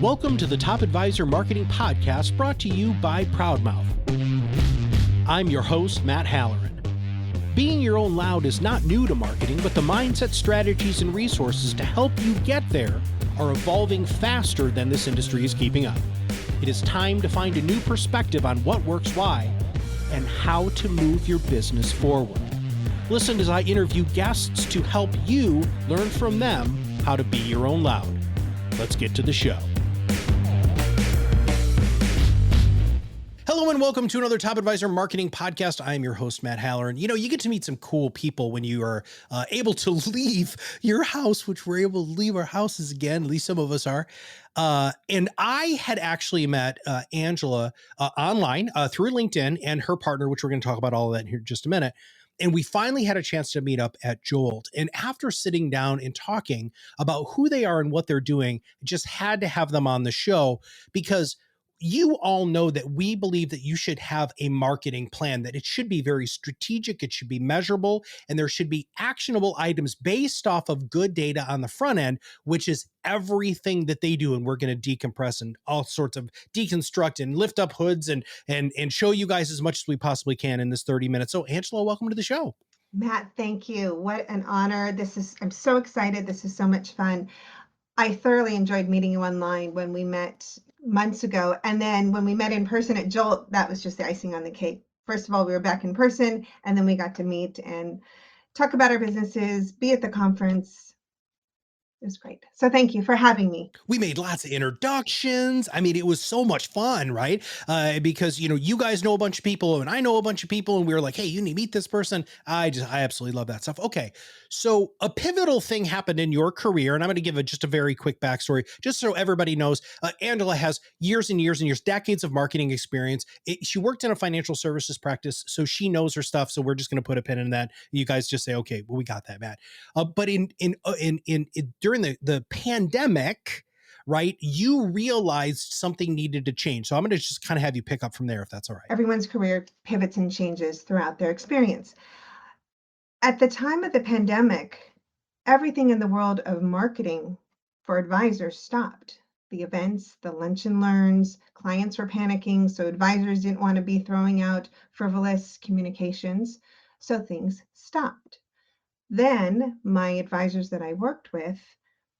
Welcome to the Top Advisor Marketing Podcast brought to you by Proudmouth. I'm your host, Matt Halloran. Being your own loud is not new to marketing, but the mindset, strategies, and resources to help you get there are evolving faster than this industry is keeping up. It is time to find a new perspective on what works why and how to move your business forward. Listen as I interview guests to help you learn from them how to be your own loud. Let's get to the show. Hello and welcome to another Top Advisor Marketing Podcast. I am your host, Matt Halloran. You know, you get to meet some cool people when you are able to leave your house, which we're able to leave our houses again. At least some of us are. And I had actually met Angela online through LinkedIn and her partner, which we're going to talk about all of that in here in just a minute. And we finally had a chance to meet up at Jolt. And after sitting down and talking about who they are and what they're doing, just had to have them on the show because you all know that we believe that you should have a marketing plan, that it should be very strategic, it should be measurable, and there should be actionable items based off of good data on the front end, which is everything that they do. And we're going to decompress and all sorts of deconstruct and lift up hoods and show you guys as much as we possibly can in this 30 minutes. So Angela, welcome to the show. Matt, thank you. What an honor. I'm so excited. This is so much fun. I thoroughly enjoyed meeting you online when we met months ago. And then when we met in person at Jolt, that was just the icing on the cake. First of all, we were back in person, and then we got to meet and talk about our businesses, be at the conference. It was great. So thank you for having me. We made lots of introductions. I mean, it was so much fun, right? Because, you know, you guys know a bunch of people and I know a bunch of people and we were like, hey, you need to meet this person. I absolutely love that stuff. Okay. So a pivotal thing happened in your career, and I'm going to give just a very quick backstory, just so everybody knows. Angela has years and years and years, decades of marketing experience. She worked in a financial services practice, so she knows her stuff. So we're just going to put a pin in that. You guys just say, okay, well, we got that, Matt. But during the pandemic, right, you realized something needed to change. So I'm going to just kind of have you pick up from there, if that's all right. Everyone's career pivots and changes throughout their experience. At the time of the pandemic, everything in the world of marketing for advisors stopped. The events, the lunch and learns, clients were panicking, so advisors didn't want to be throwing out frivolous communications, so things stopped. Then my advisors that I worked with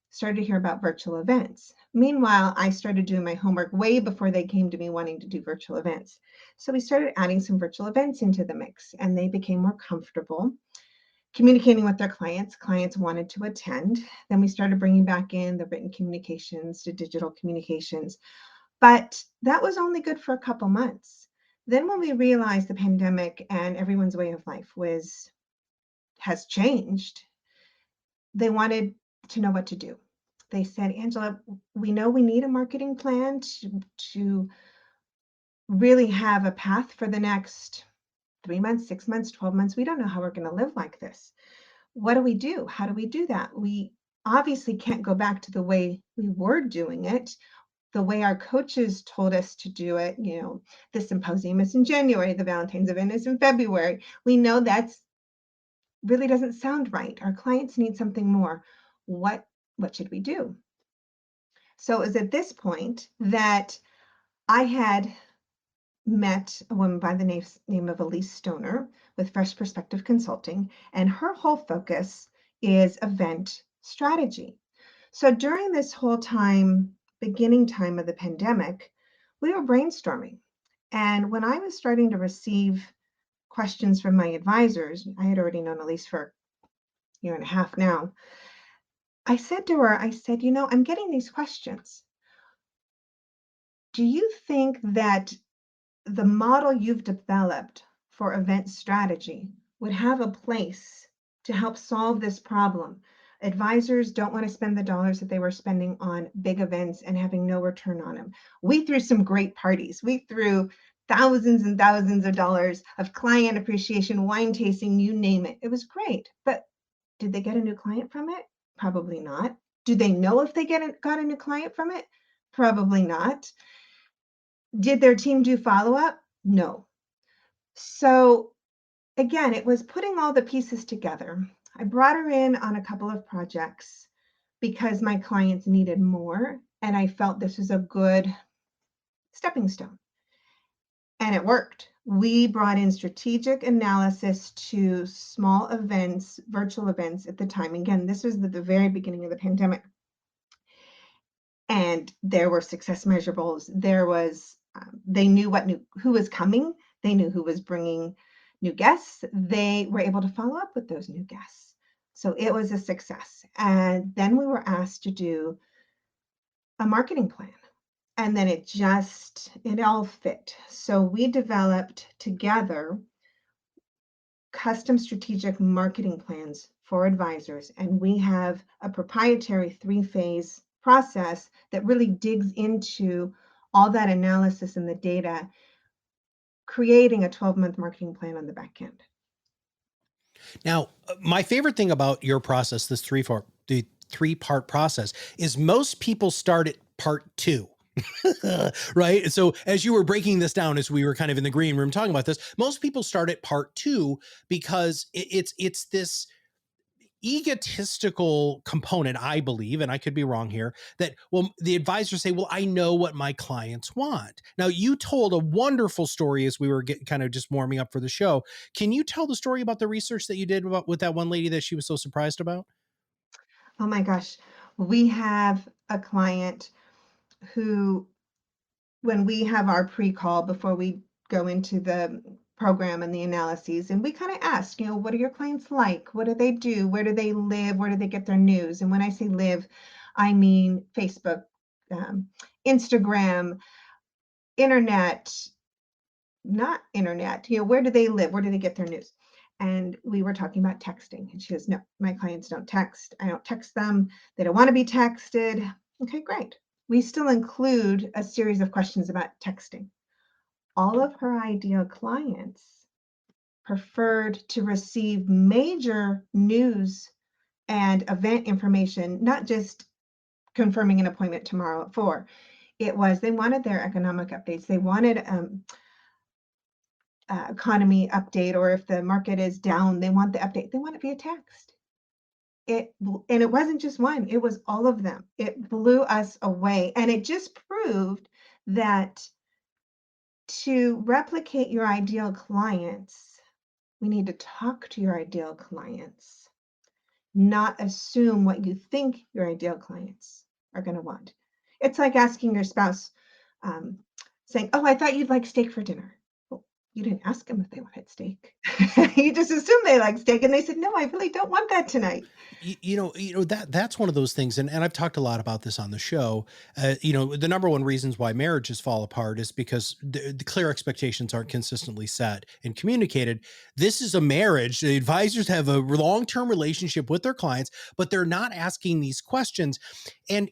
started to hear about virtual events. Meanwhile, I started doing my homework way before they came to me wanting to do virtual events. So we started adding some virtual events into the mix, and they became more comfortable communicating with their clients. Clients wanted to attend. Then we started bringing back in the written communications to digital communications. But that was only good for a couple months. Then when we realized the pandemic and everyone's way of life has changed, they wanted to know what to do. They said, Angela, we know we need a marketing plan to really have a path for the next 3 months, 6 months, 12 months. We don't know how we're going to live like this. What do we do? How do we do that? We obviously can't go back to the way we were doing it, the way our coaches told us to do it. You know, the symposium is in January, the Valentine's event is in February. We know that's really doesn't sound right. Our clients need something more. What should we do? So it was at this point that I had met a woman by the name of Elise Stoner with Fresh Perspective Consulting, and her whole focus is event strategy. So during this whole beginning time of the pandemic, we were brainstorming. And when I was starting to receive questions from my advisors, I had already known Elise for a year and a half now. I said to her, you know, I'm getting these questions. Do you think that the model you've developed for event strategy would have a place to help solve this problem? Advisors don't want to spend the dollars that they were spending on big events and having no return on them. We threw some great parties. We threw thousands and thousands of dollars of client appreciation, wine tasting, you name it. It was great. But did they get a new client from it? Probably not. Do they know if they got a new client from it? Probably not. Did their team do follow-up? No. So again, it was putting all the pieces together. I brought her in on a couple of projects because my clients needed more, And I felt this was a good stepping stone. And it worked. We brought in strategic analysis to small events, virtual events at the time. Again, this was the very beginning of the pandemic. And there were success measurables. There was, they knew who was coming. They knew who was bringing new guests. They were able to follow up with those new guests. So it was a success. And then we were asked to do a marketing plan. And then it all fit. So we developed together custom strategic marketing plans for advisors. And we have a proprietary 3-phase process that really digs into all that analysis and the data, creating a 12-month marketing plan on the back end. Now, my favorite thing about your process, this the 3-part process, is most people start at part 2. Right. So as you were breaking this down, as we were kind of in the green room talking about this, most people start at part 2 because it's this egotistical component, I believe, and I could be wrong here, that, well, the advisors say, well, I know what my clients want. Now, you told a wonderful story as we were kind of just warming up for the show. Can you tell the story about the research that you did with that one lady that she was so surprised about? Oh my gosh. We have a client who, when we have our pre-call before we go into the program and the analyses, and we kind of ask, what are your clients like? What do they do? Where do they live? Where do they get their news? And when I say live, I mean Facebook, um, Instagram, internet, not internet, where do they live? Where do they get their news? And we were talking about texting. And she goes, no, my clients don't text. I don't text them. They don't want to be texted. Okay, great. We still include a series of questions about texting. All of her ideal clients preferred to receive major news and event information, not just confirming an appointment tomorrow at 4. It was, they wanted their economic updates. They wanted economy update, or if the market is down, they want the update. They want it via text. And it wasn't just one, it was all of them. It blew us away. And it just proved that to replicate your ideal clients, we need to talk to your ideal clients, not assume what you think your ideal clients are going to want. It's like asking your spouse, saying, oh, I thought you'd like steak for dinner. Well, you didn't ask them if they wanted steak. You just assumed they like steak. And they said, no, I really don't want that tonight. That's one of those things, and I've talked a lot about this on the show. The number one reasons why marriages fall apart is because the clear expectations aren't consistently set and communicated. This is a marriage. The advisors have a long-term relationship with their clients, but they're not asking these questions. And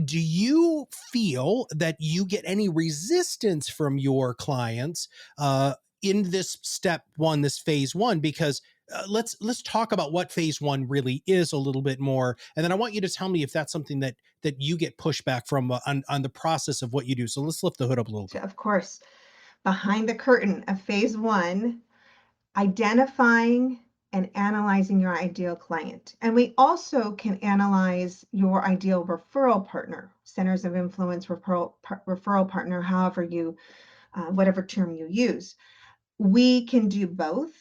do you feel that you get any resistance from your clients in this step one, this phase one? Because let's talk about what phase one really is a little bit more, and then I want you to tell me if that's something that you get pushback from on the process of what you do. So let's lift the hood up a little So bit. of course, behind the curtain of phase one, identifying and analyzing your ideal client. And we also can analyze your ideal referral partner, centers of influence, referral partner, however whatever term you use. We can do both,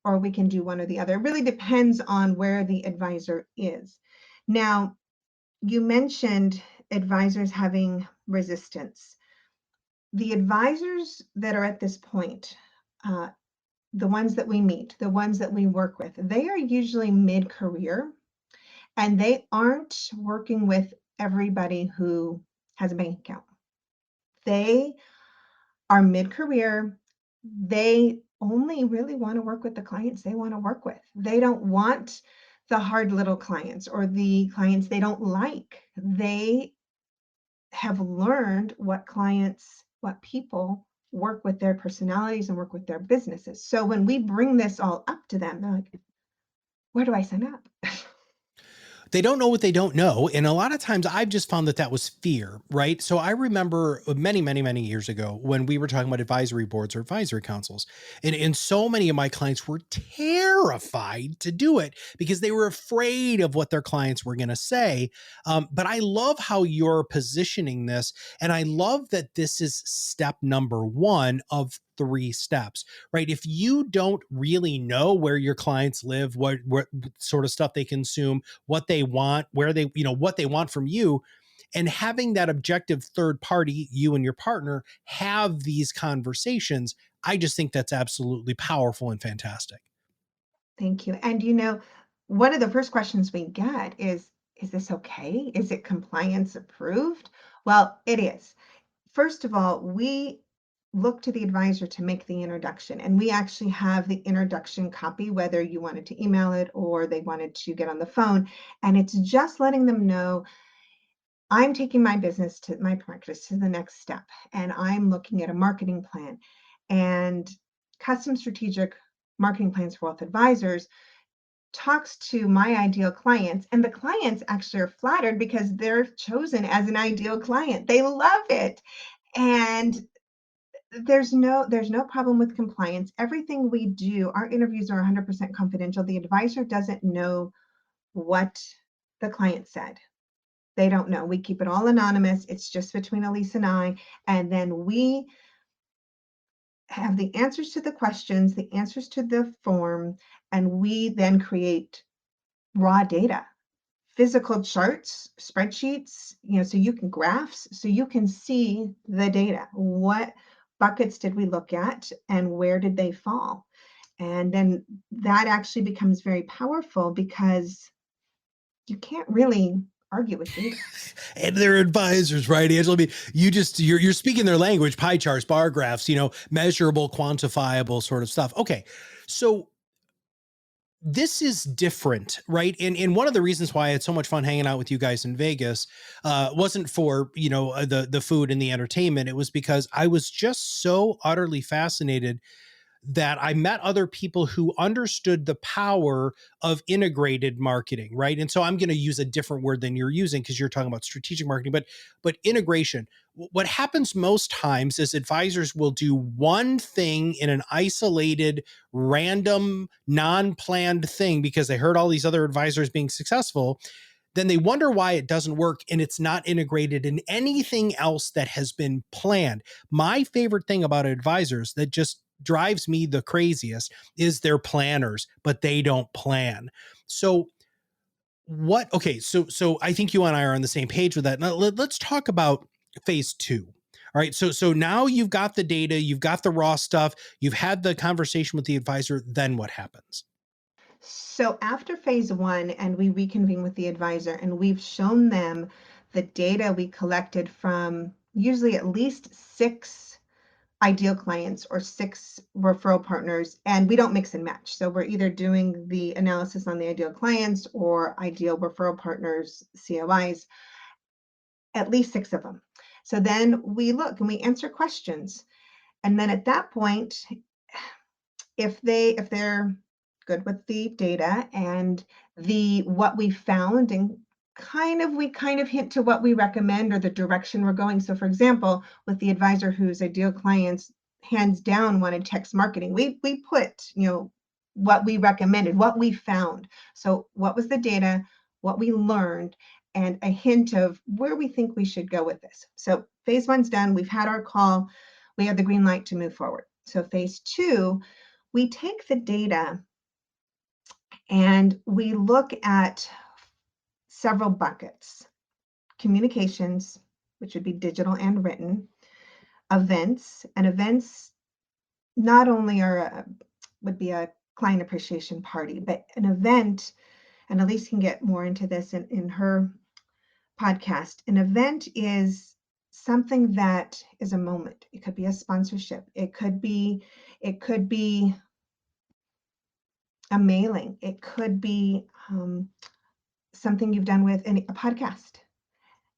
or we can do one or the other. It really depends on where the advisor is. Now, you mentioned advisors having resistance. The advisors that are at this point, uh, the ones that we meet, the ones that we work with, they are usually mid-career, and they aren't working with everybody who has a bank account. They are mid-career. They only really want to work with the clients they want to work with. They don't want the hard little clients or the clients they don't like. They have learned what people work with their personalities and work with their businesses. So when we bring this all up to them, they're like, where do I sign up? They don't know what they don't know. And a lot of times I've just found that that was fear, right? So I remember many, many, many years ago when we were talking about advisory boards or advisory councils, and so many of my clients were terrified to do it because they were afraid of what their clients were going to say. But I love how you're positioning this. And I love that this is step number one of three steps, right? If you don't really know where your clients live, what sort of stuff they consume, what they want, where they, what they want from you, and having that objective third party, you and your partner, have these conversations, I just think that's absolutely powerful and fantastic. Thank you. And one of the first questions we get is this okay? Is it compliance approved? Well, it is. First of all, we look to the advisor to make the introduction, and we actually have the introduction copy, whether you wanted to email it or they wanted to get on the phone. And it's just letting them know I'm taking my practice to the next step, and I'm looking at a marketing plan and custom strategic marketing plans for wealth advisors talks to my ideal clients, and the clients actually are flattered because they're chosen as an ideal client. They love it. And there's no problem with compliance. Everything we do, our interviews are 100% confidential. The advisor doesn't know what the client said. They don't know. We keep it all anonymous. It's just between Elise and I. And then we have the answers to the questions, the answers to the form, and we then create raw data, physical charts, spreadsheets, so you can graphs, so you can see the data. What buckets did we look at and where did they fall? And then that actually becomes very powerful because you can't really argue with data. And they're advisors, right, Angela? I mean, you're speaking their language, pie charts, bar graphs, measurable, quantifiable sort of stuff. Okay. So this is different, right? And one of the reasons why I had so much fun hanging out with you guys in Vegas wasn't for the food and the entertainment. It was because I was just so utterly fascinated that I met other people who understood the power of integrated marketing, right? And so I'm going to use a different word than you're using because you're talking about strategic marketing, but integration. What happens most times is advisors will do one thing in an isolated, random, non-planned thing because they heard all these other advisors being successful. Then they wonder why it doesn't work and it's not integrated in anything else that has been planned. My favorite thing about advisors that just drives me the craziest is they're planners, but they don't plan. So okay, so I think you and I are on the same page with that. Now let's talk about phase two. All right, so now you've got the data, you've got the raw stuff, you've had the conversation with the advisor, then what happens? So after phase one, and we reconvene with the advisor, and we've shown them the data we collected from usually at least six ideal clients or six referral partners, and we don't mix and match. So we're either doing the analysis on the ideal clients or ideal referral partners, COIs, at least six of them. So then we look and we answer questions. And then at that point, if they're good with the data and the what we found, and we kind of hint to what we recommend or the direction we're going. So for example, with the advisor whose ideal clients hands down wanted text marketing, we put what we recommended, what we found. So what was the data, what we learned, and a hint of where we think we should go with this. So phase one's done, we've had our call, we have the green light to move forward. So phase two, we take the data and we look at several buckets: communications, which would be digital and written, events, and events not only would be a client appreciation party, but an event, and Elise can get more into this in her podcast. An event is something that is a moment. It could be a sponsorship. It could be a mailing. It could be something you've done with a podcast.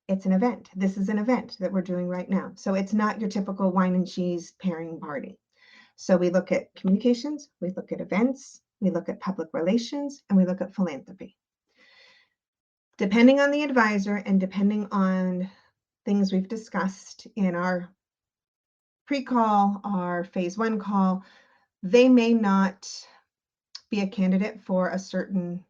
It's an event. This is an event that we're doing right now. So it's not your typical wine and cheese pairing party. So we look at communications, we look at events, we look at public relations, and we look at philanthropy. Depending on the advisor and depending on things we've discussed in our pre-call, our phase one call, they may not be a candidate for a certain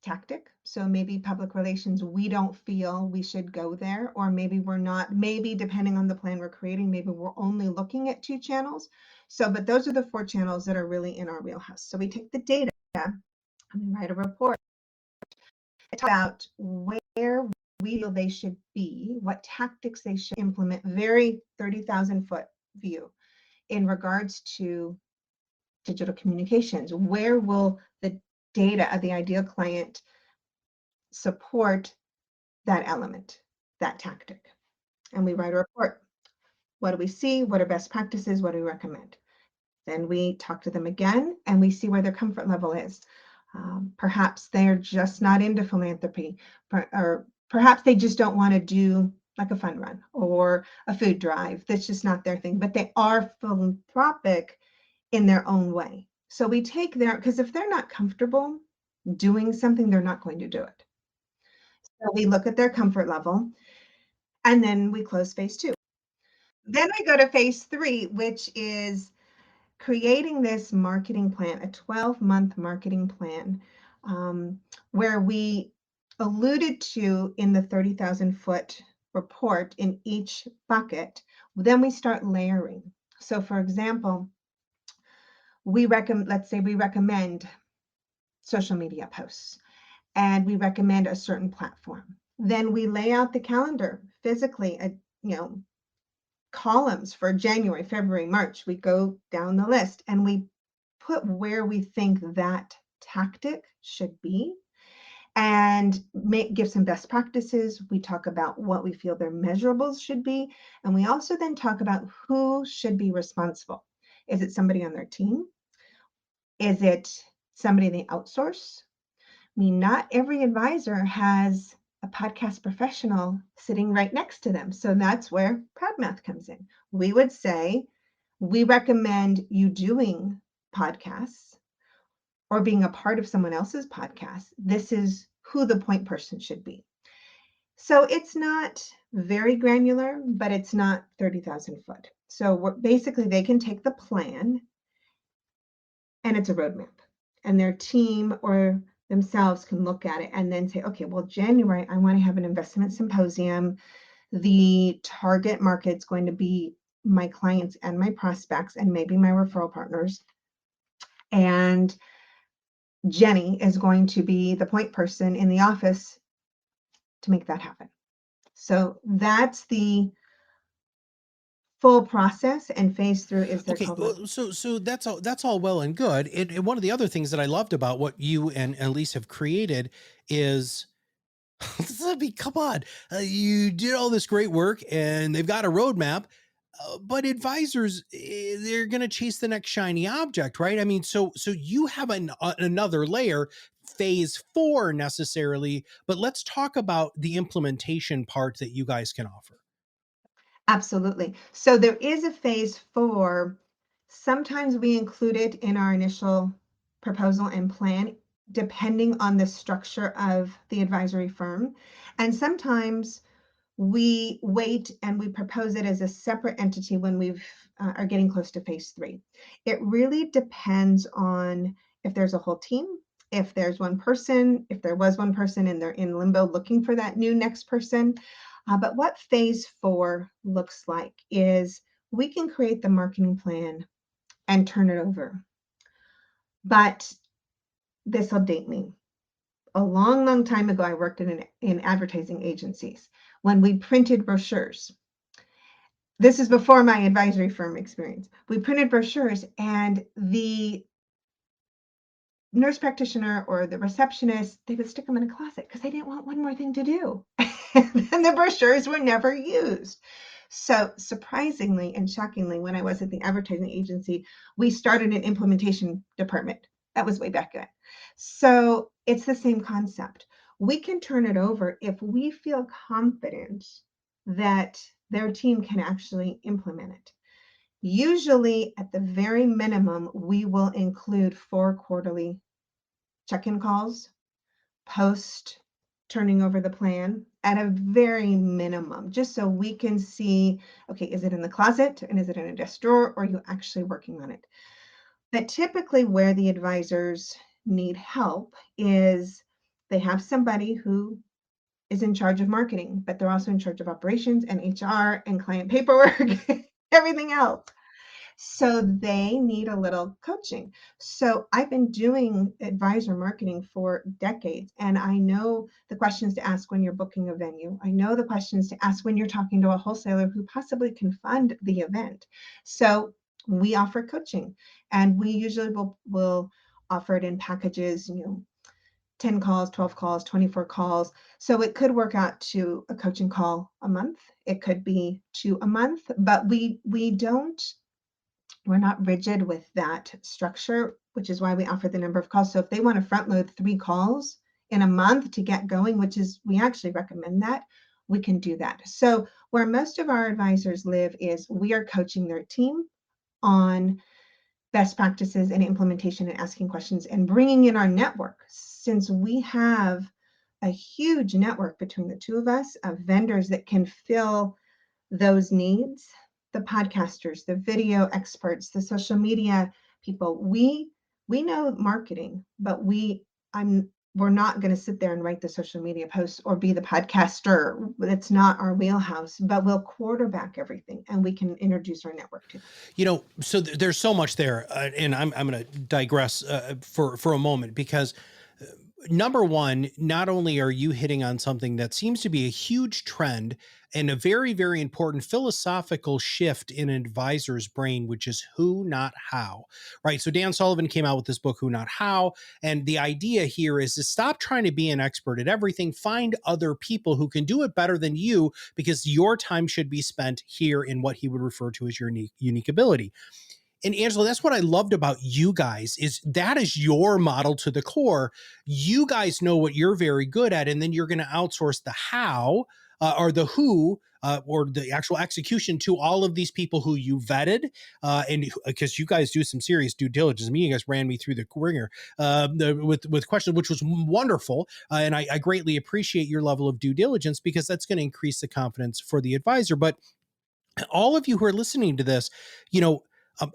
tactic. So maybe public relations, we don't feel we should go there, or maybe we're not, maybe depending on the plan we're creating, maybe we're only looking at 2 channels. So, but those are the 4 channels that are really in our wheelhouse. So we take the data and we write a report about where we feel they should be, what tactics they should implement, very 30,000 foot view in regards to digital communications. Where will the data of the ideal client support that element, that tactic? And we write a report. What do we see? What are best practices? What do we recommend? Then we talk to them again and we see where their comfort level is. Perhaps they're just not into philanthropy, or perhaps they just don't want to do like a fun run or a food drive. That's just not their thing, but they are philanthropic in their own way. So we take their, because if they're not comfortable doing something, they're not going to do it. So we look at their comfort level and then we close phase two. Then we go to phase three, which is creating this marketing plan, a 12-month marketing plan, where we alluded to in the 30,000 foot report in each bucket. Then we start layering. So for example, let's say we recommend social media posts and we recommend a certain platform. Then we lay out the calendar physically, columns for January, February, March. We go down the list and we put where we think that tactic should be and give some best practices. We talk about what we feel their measurables should be. And we also then talk about who should be responsible. Is it somebody on their team? Is it somebody they outsource? I mean, not every advisor has a podcast professional sitting right next to them. So that's where ProudMath comes in. We would say, we recommend you doing podcasts or being a part of someone else's podcast. This is who the point person should be. So it's not very granular, but it's not 30,000 foot. So basically they can take the plan and it's a roadmap, and their team or themselves can look at it and then say, okay, well, January, I want to have an investment symposium. The target market's going to be my clients and my prospects and maybe my referral partners. And Jenny is going to be the point person in the office to make that happen. So that's the full process, and phase through is their Okay, 12 month. so that's all well and good. And one of the other things that I loved about what you and Elise have created is, I mean, come on, you did all this great work, and they've got a roadmap. But advisors, they're going to chase the next shiny object, right? I mean, so you have another layer, phase four necessarily. But let's talk about the implementation part that you guys can offer. Absolutely. So there is a phase four. Sometimes we include it in our initial proposal and plan, depending on the structure of the advisory firm. And sometimes we wait and we propose it as a separate entity when we've are getting close to phase three. It really depends on if there's a whole team, if there's one person, if there was one person and they're in limbo looking for that new next person. But what phase four looks like is we can create the marketing plan and turn it over. But this will date me. A long, long time ago, I worked in advertising agencies when we printed brochures. This is before my advisory firm experience. We printed brochures and the nurse practitioner or the receptionist, they would stick them in a closet because they didn't want one more thing to do. And the brochures were never used. So surprisingly and shockingly, when I was at the advertising agency, we started an implementation department. That was way back then. So it's the same concept. We can turn it over if we feel confident that their team can actually implement it. Usually, at the very minimum, we will include 4 quarterly check-in calls, post turning over the plan at a very minimum, just so we can see, okay, is it in the closet and is it in a desk drawer, or are you actually working on it? But typically where the advisors need help is they have somebody who is in charge of marketing, but they're also in charge of operations and HR and client paperwork, everything else. So they need a little coaching. So I've been doing advisor marketing for decades, and I know the questions to ask when you're booking a venue. I know the questions to ask when you're talking to a wholesaler who possibly can fund the event. So we offer coaching, and we usually will offer it in packages, 10 calls, 12 calls, 24 calls. So it could work out to a coaching call a month. It could be two a month, but we're not rigid with that structure, which is why we offer the number of calls. So if they want to front load 3 calls in a month to get going, which is, we actually recommend that, we can do that. So where most of our advisors live is we are coaching their team on best practices and implementation and asking questions and bringing in our network. Since we have a huge network between the two of us of vendors that can fill those needs, the podcasters, the video experts, the social media people, we know marketing, but we're not going to sit there and write the social media posts or be the podcaster. It's not our wheelhouse, but we'll quarterback everything and we can introduce our network to them. So there's so much there, and I'm going to digress for a moment, because number one, not only are you hitting on something that seems to be a huge trend and a very, very important philosophical shift in an advisor's brain, which is who, not how, right? So Dan Sullivan came out with this book, Who, Not How. And the idea here is to stop trying to be an expert at everything, find other people who can do it better than you, because your time should be spent here in what he would refer to as your unique ability. And Angela, that's what I loved about you guys, is that is your model to the core. You guys know what you're very good at, and then you're going to outsource the how, or the who, or the actual execution to all of these people who you vetted, and because you guys do some serious due diligence. You guys ran me through the ringer with questions, which was wonderful, and I greatly appreciate your level of due diligence, because that's going to increase the confidence for the advisor. But all of you who are listening to this,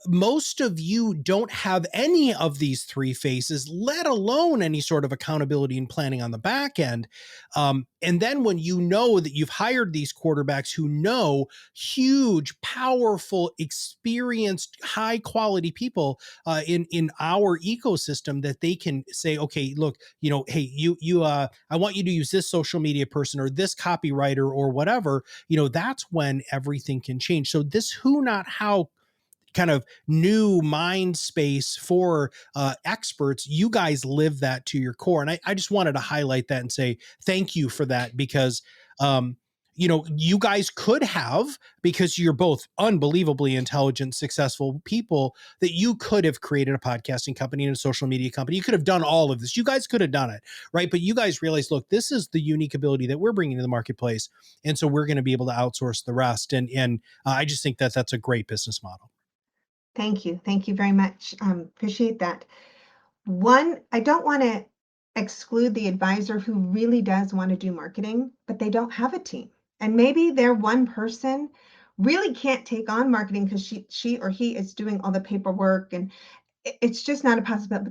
most of you don't have any of these three phases, let alone any sort of accountability and planning on the back end. And then when you know that you've hired these quarterbacks who know huge, powerful, experienced, high quality people in our ecosystem, that they can say, okay, look, hey, I want you to use this social media person or this copywriter or whatever. That's when everything can change. So this who, not how kind of new mind space for experts, you guys live that to your core. And I just wanted to highlight that and say thank you for that, because you guys could have, because you're both unbelievably intelligent, successful people, that you could have created a podcasting company and a social media company. You could have done all of this. You guys could have done it, right? But you guys realized, look, this is the unique ability that we're bringing to the marketplace. And so we're going to be able to outsource the rest. And I just think that that's a great business model. Thank you. Thank you very much. Appreciate that. One, I don't want to exclude the advisor who really does want to do marketing, but they don't have a team. And maybe their one person really can't take on marketing because she or he is doing all the paperwork, and it's just not a possibility.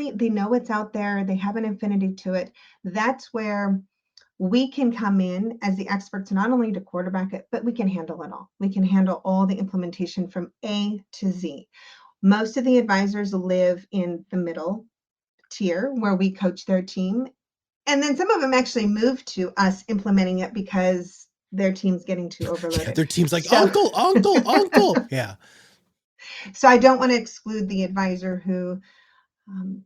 But they know it's out there. They have an affinity to it. That's where we can come in as the experts, not only to quarterback it, but we can handle it all. We can handle all the implementation from A to Z. Most of the advisors live in the middle tier where we coach their team. And then some of them actually move to us implementing it because their team's getting too Yeah, overloaded. their team's like, So, uncle, uncle, uncle. Yeah. so I don't want to exclude the advisor who um,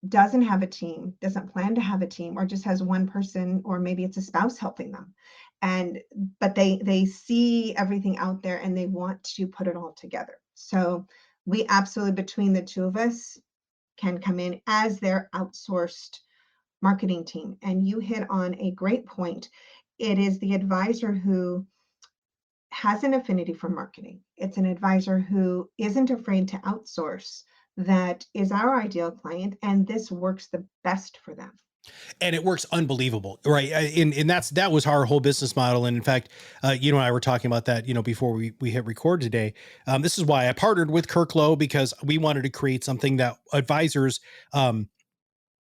doesn't have a team, doesn't plan to have a team, or just has one person, or maybe it's a spouse helping them. But they see everything out there and they want to put it all together. So we absolutely, between the two of us, can come in as their outsourced marketing team. And you hit on a great point. It is the advisor who has an affinity for marketing. It's an advisor who isn't afraid to outsource, that is our ideal client, and this works the best for them. And it works unbelievable, right? And that was our whole business model. And in fact, you and I were talking about that, before we hit record today. This is why I partnered with Kirk Lowe, because we wanted to create something that advisors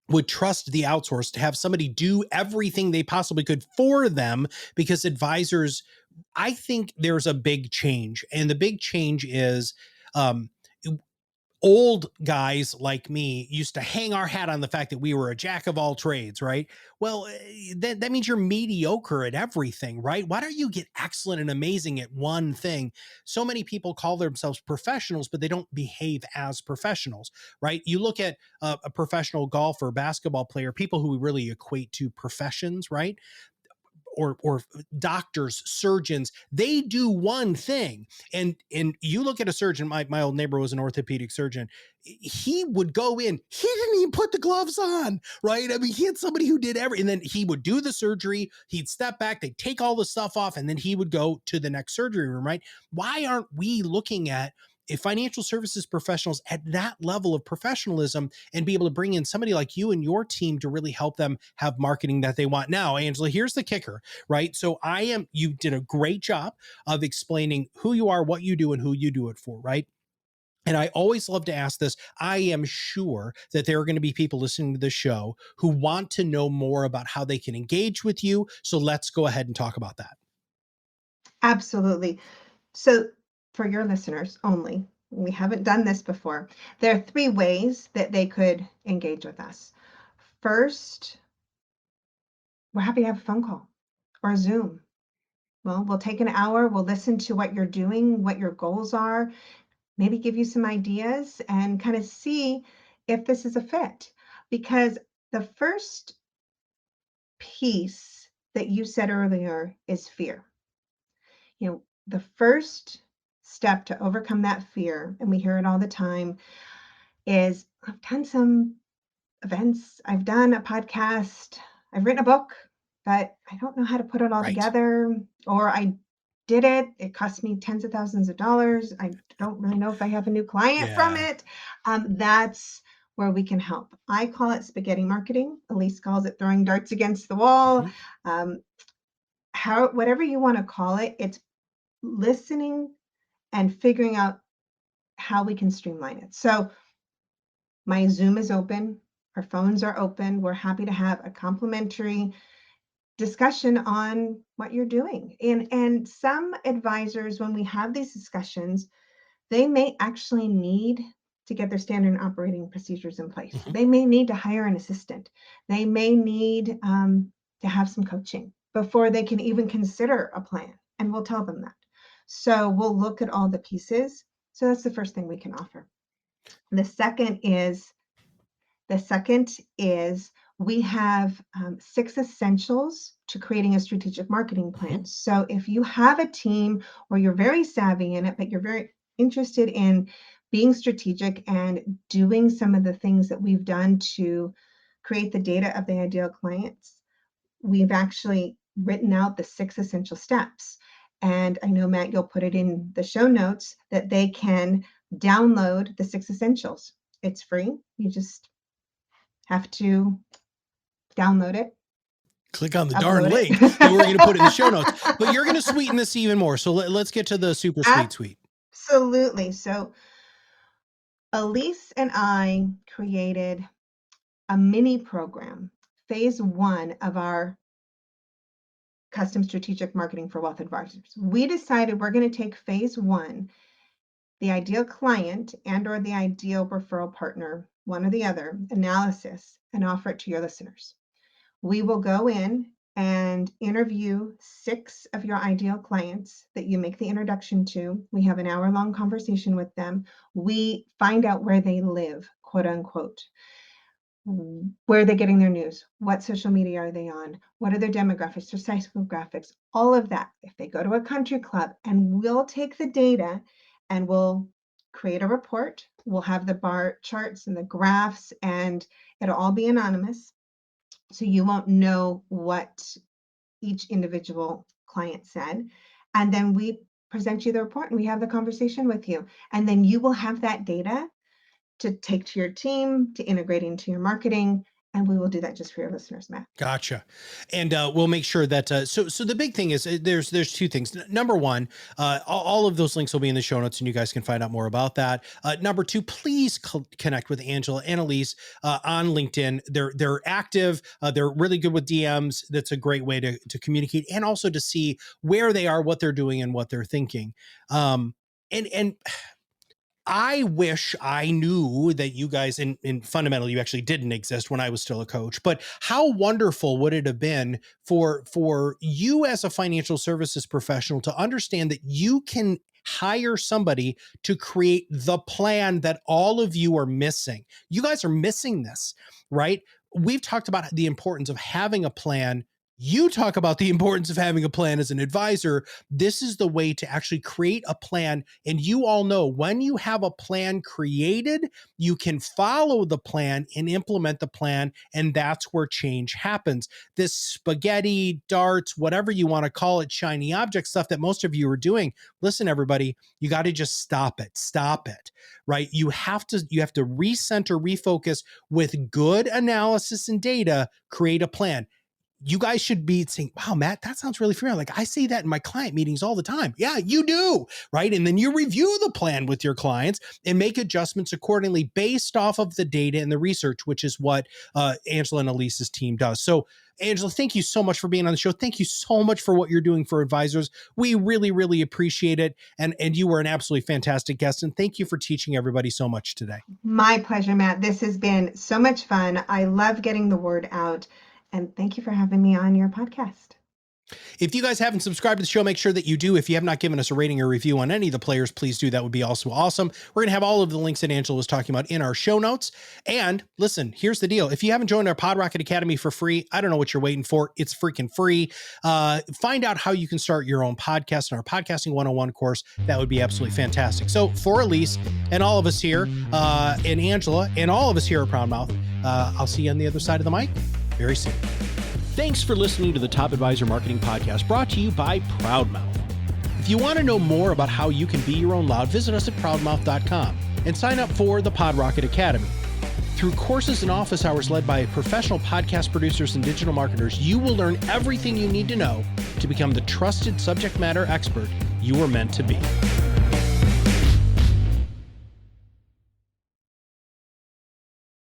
would trust the outsource, to have somebody do everything they possibly could for them, because advisors, I think there's a big change, and the big change is, um, old guys like me used to hang our hat on the fact that we were a jack of all trades, right? Well, that means you're mediocre at everything, right? Why don't you get excellent and amazing at one thing? So many people call themselves professionals, but they don't behave as professionals, right? You look at a professional golfer, basketball player, people who we really equate to professions, right? Or doctors, surgeons, they do one thing. And you look at a surgeon, my old neighbor was an orthopedic surgeon. He would go in, he didn't even put the gloves on, right? I mean, he had somebody who did and then he would do the surgery, he'd step back, they'd take all the stuff off, and then he would go to the next surgery room, right? Why aren't we looking at financial services professionals at that level of professionalism, and be able to bring in somebody like you and your team to really help them have marketing that they want? Now, Angela, here's the kicker, right? So you did a great job of explaining who you are, what you do, and who you do it for, right? And I always love to ask this. I am sure that there are going to be people listening to this show who want to know more about how they can engage with you. So let's go ahead and talk about that. Absolutely. So, for your listeners only, we haven't done this before. There are three ways that they could engage with us. First, we're happy to have a phone call or a Zoom. Well, we'll take an hour, we'll listen to what you're doing, what your goals are, maybe give you some ideas and kind of see if this is a fit. Because the first piece that you said earlier is fear. The first step to overcome that fear, and we hear it all the time, is I've done some events, I've done a podcast, I've written a book, but I don't know how to put it all Right. together, or I did it, it cost me tens of thousands of dollars. I don't really know if I have a new client from Yeah. it. That's where we can help. I call it spaghetti marketing. Elise calls it throwing darts against the wall. Mhm. Um, whatever you want to call it, it's listening and figuring out how we can streamline it. So my Zoom is open, our phones are open. We're happy to have a complimentary discussion on what you're doing. And some advisors, when we have these discussions, they may actually need to get their standard operating procedures in place. Mhm. They may need to hire an assistant. They may need to have some coaching before they can even consider a plan. And we'll tell them that. So we'll look at all the pieces. So that's the first thing we can offer. The second is the second is we have 6 essentials to creating a strategic marketing Mhm. plan. So if you have a team or you're very savvy in it, but you're very interested in being strategic and doing some of the things that we've done to create the data of the ideal clients, we've actually written out the 6 essential steps. And I know, Matt, you'll put it in the show notes that they can download the 6 essentials. It's free. You just have to download it, Click on the darn upload link that we're going to put in the show notes. it. But you're going to sweeten this even more. So let's get to the super sweet suite. Absolutely. So Elise and I created a mini program, phase one of our custom strategic marketing for wealth advisors. We decided we're going to take phase one, the ideal client and or the ideal referral partner, one or the other, analysis, and offer it to your listeners. We will go in and interview 6 of your ideal clients that you make the introduction to. We have an hour-long conversation with them. We find out where they live, quote unquote. Where are they getting their news? What social media are they on? What are their demographics, their psychographics, all of that. If they go to a country club, and we'll take the data and we'll create a report. We'll have the bar charts and the graphs, and it'll all be anonymous. So you won't know what each individual client said. And then we present you the report and we have the conversation with you. And then you will have that data to take to your team, to integrate into your marketing, And we will do that just for your listeners, Matt. Gotcha. And we'll make sure that, so the big thing is there's two things. Number one, all of those links will be in the show notes and you guys can find out more about that. Number two, please connect with Angela and Elise on LinkedIn. They're active. They're really good with DMs. That's a great way to communicate and also to see where they are, what they're doing and what they're thinking. And I wish I knew that you guys, in fundamentally, you actually didn't exist when I was still a coach, but how wonderful would it have been for you as a financial services professional to understand that you can hire somebody to create the plan that all of you are missing. You guys are missing this, right? We've talked about the importance of having a plan. You talk about the importance of having a plan as an advisor. This is the way to actually create a plan. And you all know when you have a plan created, you can follow the plan and implement the plan. And that's where change happens. This spaghetti, darts, whatever you want to call it, shiny object stuff that most of you are doing. Listen, everybody, you got to just stop it. Stop it, right? You have to recenter, refocus with good analysis and data, create a plan. You guys should be saying, wow, Matt, that sounds really familiar. Like I say that in my client meetings all the time. Yeah, you do, right? And then you review the plan with your clients and make adjustments accordingly based off of the data and the research, which is what Angela and Elise's team does. So Angela, thank you so much for being on the show. Thank you so much for what you're doing for advisors. We really, really appreciate it. And you were an absolutely fantastic guest. And thank you for teaching everybody so much today. My pleasure, Matt. This has been so much fun. I love getting the word out. And thank you for having me on your podcast. If you guys haven't subscribed to the show, make sure that you do. If you have not given us a rating or review on any of the players, please do. That would be also awesome. We're going to have all of the links that Angela was talking about in our show notes. And listen, here's the deal. If you haven't joined our PodRocket Academy for free, I don't know what you're waiting for. It's freaking free. Find out how you can start your own podcast in our Podcasting 101 course. That would be absolutely fantastic. So for Elise and all of us here, and Angela and all of us here at Proudmouth, I'll see you on the other side of the mic very soon. Thanks for listening to the Top Advisor Marketing Podcast, brought to you by Proudmouth. If you want to know more about how you can be your own loud, visit us at proudmouth.com and sign up for the PodRocket Academy. Through courses and office hours led by professional podcast producers and digital marketers, you will learn everything you need to know to become the trusted subject matter expert you were meant to be.